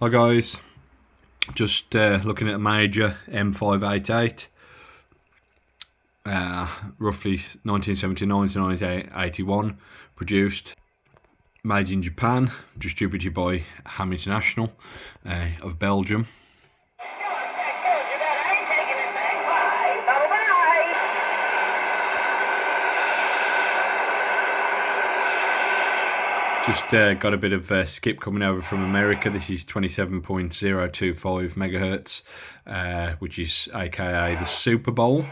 Hi guys, just looking at a major M588, roughly 1979 to 1981, produced, made in Japan, distributed by Ham International of Belgium. Just got a bit of skip coming over from America. This is 27.025 megahertz, which is aka the Super Bowl.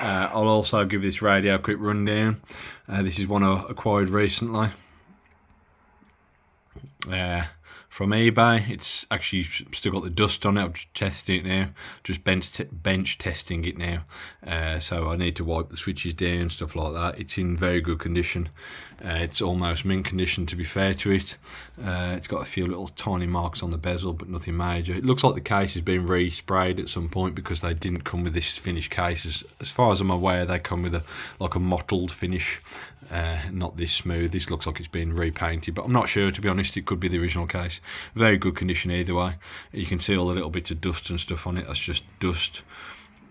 I'll also give this radio a quick rundown. This is one I acquired recently from eBay. It's actually still got the dust on it. I'm just testing it now, just bench testing it now, so I need to wipe the switches down, stuff like that. It's in very good condition. It's almost mint condition, to be fair to it. It's got a few little tiny marks on the bezel, but nothing major. It looks like the case has been resprayed at some point, because they didn't come with this finished case. As far as I'm aware, they come with a mottled finish, not this smooth. This looks like it's been repainted, but I'm not sure, to be honest. It could be the original case. Very good condition either way. You can see all the little bits of dust and stuff on it. That's just dust.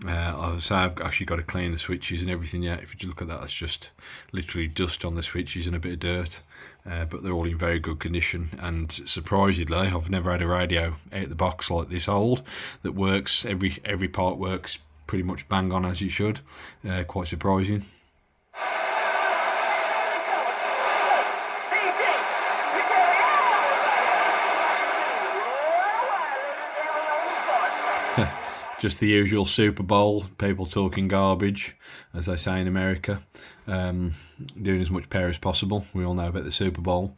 I've actually got to clean the switches and everything yet. If you look at that, that's just literally dust on the switches and a bit of dirt, but they're all in very good condition. And surprisingly, I've never had a radio out the box like this old that works. Every part works pretty much bang on as it should. Quite surprising. Just the usual Super Bowl, people talking garbage, as they say in America, doing as much pair as possible. We all know about the Super Bowl,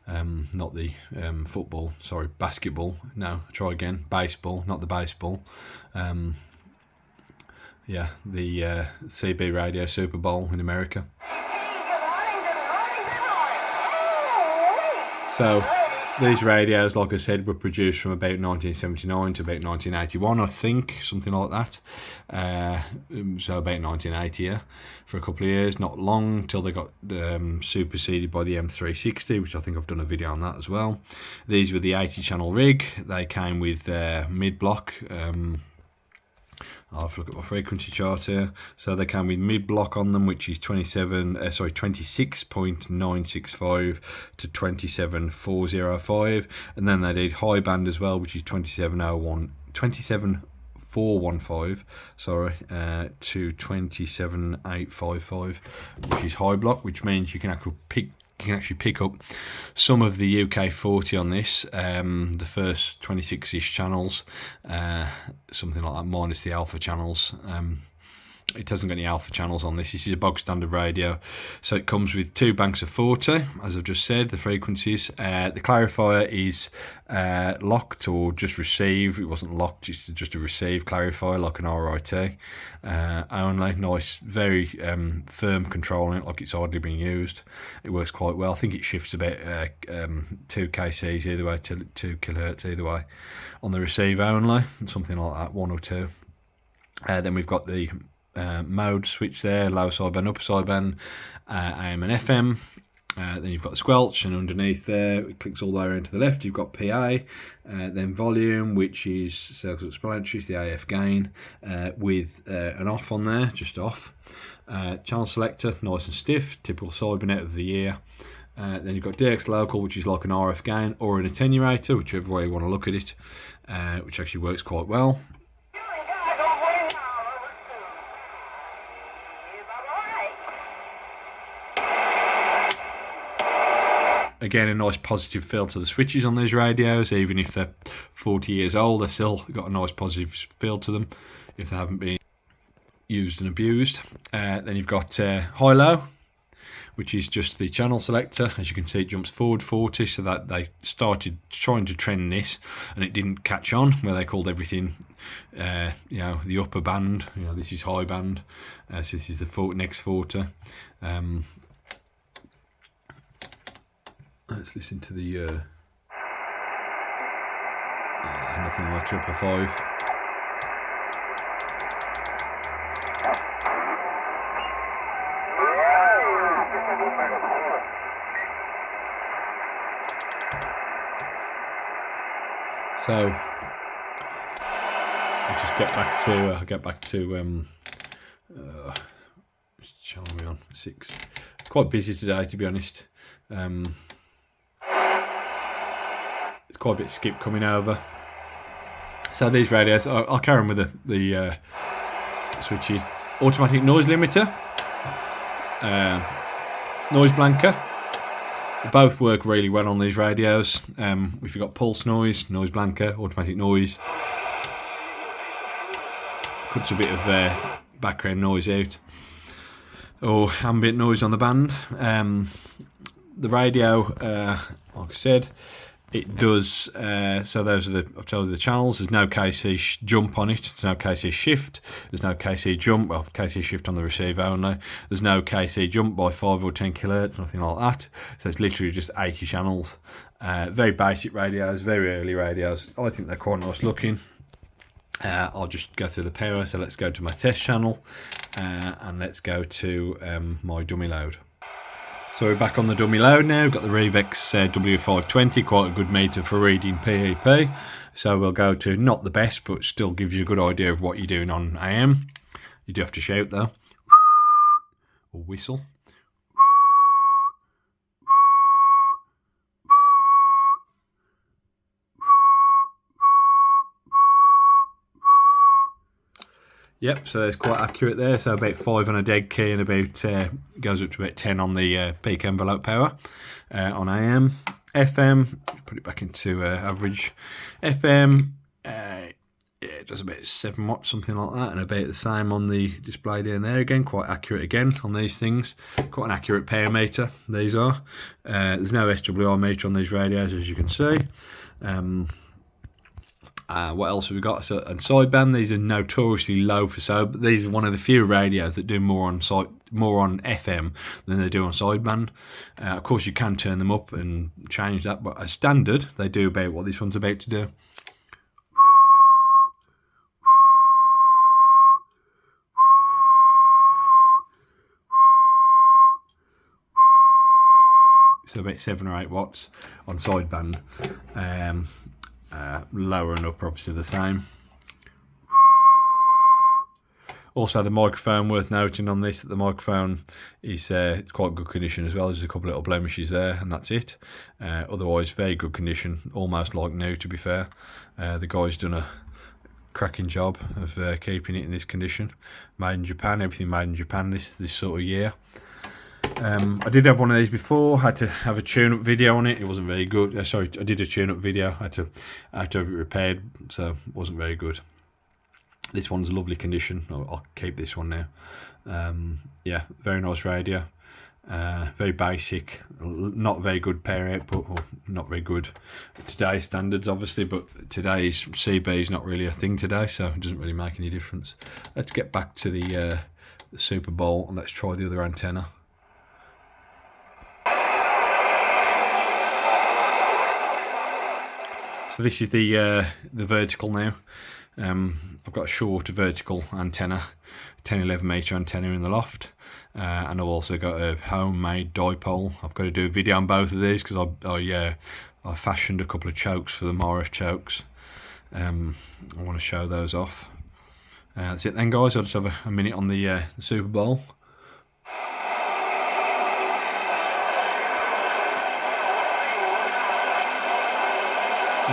not the football, sorry, basketball. No, try again, baseball, not the baseball. Yeah, the CB radio Super Bowl in America. So these radios, like I said, were produced from about 1979 to about 1981, I think, something like that. So about 1980, yeah, for a couple of years, not long, till they got superseded by the M360, which I think I've done a video on that as well. These were the 80-channel rig. They came with mid-block. I'll have a look at my frequency chart here. So they came with mid-block on them, which is 26.965 to 27.405, and then they did high band as well, which is 27.415, sorry, to 27.855, which is high block, which means you can actually pick up some of the UK 40 on this, the first 26-ish channels, something like that, minus the alpha channels. It hasn't got any alpha channels on this. This is a bog standard radio, so it comes with 2 banks of 40, as I've just said, the frequencies. The clarifier is locked or just receive. It wasn't locked, it's just a receive clarifier, like an RIT only. Nice, very firm control on it, like it's hardly being used. It works quite well. I think it shifts about 2 kcs either way, 2 kilohertz either way on the receive only, something like that, 1 or 2. Then we've got the mode switch there, low sideband, upper sideband, AM and FM. Then you've got the squelch, and underneath there, it clicks all the way around to the left, you've got PA, then volume, which is circles explanatory, it's the AF gain, with an off on there, just off. Channel selector, nice and stiff, typical sideband out of the year. Then you've got DX local, which is like an RF gain or an attenuator, whichever way you want to look at it, which actually works quite well. Again, a nice positive feel to the switches on these radios. Even if they're 40 years old, they've still got a nice positive feel to them if they haven't been used and abused. Then you've got high-low, which is just the channel selector. As you can see, it jumps forward 40, so that they started trying to trend this and it didn't catch on, where they called everything the upper band. This is high band, so this is the next 40. Let's listen to the Nothing on the 555. So I'll just get back to which channel are we on? 6. It's quite busy today, to be honest. It's quite a bit of skip coming over. So these radios, I'll carry on with the switches. Automatic noise limiter, noise blanker. They both work really well on these radios. If you've got pulse noise, noise blanker, automatic noise, cuts a bit of background noise out, or ambient noise on the band. The radio, like I said, it does, so those are I've told you the channels. There's no KC jump on it, there's no KC shift, there's no KC jump, well, KC shift on the receiver only. There's no KC jump by 5 or 10 kilohertz, nothing like that. So it's literally just 80 channels. Very basic radios, very early radios. I think they're quite nice looking. I'll just go through the power, so let's go to my test channel, and let's go to my dummy load. So we're back on the dummy load now. We've got the Revex W520, quite a good meter for reading PEP. So we'll go to not the best, but still gives you a good idea of what you're doing on AM. You do have to shout though, or whistle. Yep, so it's quite accurate there. So about 5 on a dead key and about goes up to about 10 on the peak envelope power on AM. FM, put it back into average. FM, it does about 7 watts, something like that, and about the same on the display down there. Again, quite accurate again on these things. Quite an accurate power meter, these are. There's no SWR meter on these radios, as you can see. What else have we got? So, and sideband, these are notoriously low for but these are one of the few radios that do more on FM than they do on sideband. Of course, you can turn them up and change that, but as standard, they do about what this one's about to do. So about 7 or 8 watts on sideband. Lower and upper obviously the same. Also the microphone, worth noting on this, that the microphone is it's quite good condition as well. There's a couple of little blemishes there and that's it. Otherwise very good condition, almost like new, to be fair. The guy's done a cracking job of keeping it in this condition. Made in Japan, everything made in Japan this sort of year. I did have one of these before. Had to have a tune-up video on it. It wasn't very good. Sorry, I did a tune-up video. I had to have it repaired, so it wasn't very good. This one's a lovely condition. I'll keep this one now. Yeah, very nice radio. Very basic. Not very good power output, or not very good today's standards, obviously. But today's CB is not really a thing today, so it doesn't really make any difference. Let's get back to the Super Bowl and let's try the other antenna. So this is the vertical now. I've got a short vertical antenna, 10-11 meter antenna in the loft, and I've also got a homemade dipole. I've got to do a video on both of these because I fashioned a couple of chokes for them, RF chokes. I want to show those off. That's it then, guys. I'll just have a minute on the Super Bowl.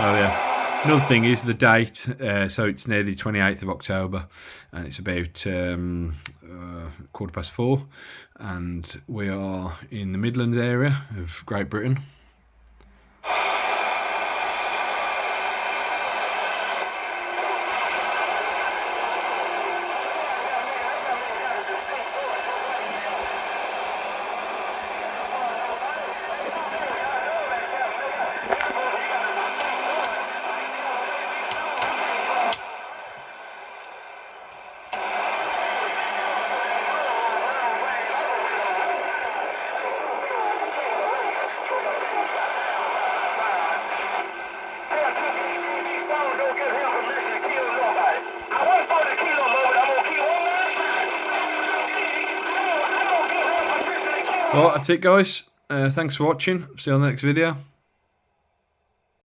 Oh yeah. Another thing is the date. So it's near the 28th of October, and it's about 4:15, and we are in the Midlands area of Great Britain. Well, that's it, guys. Thanks for watching. See you on the next video.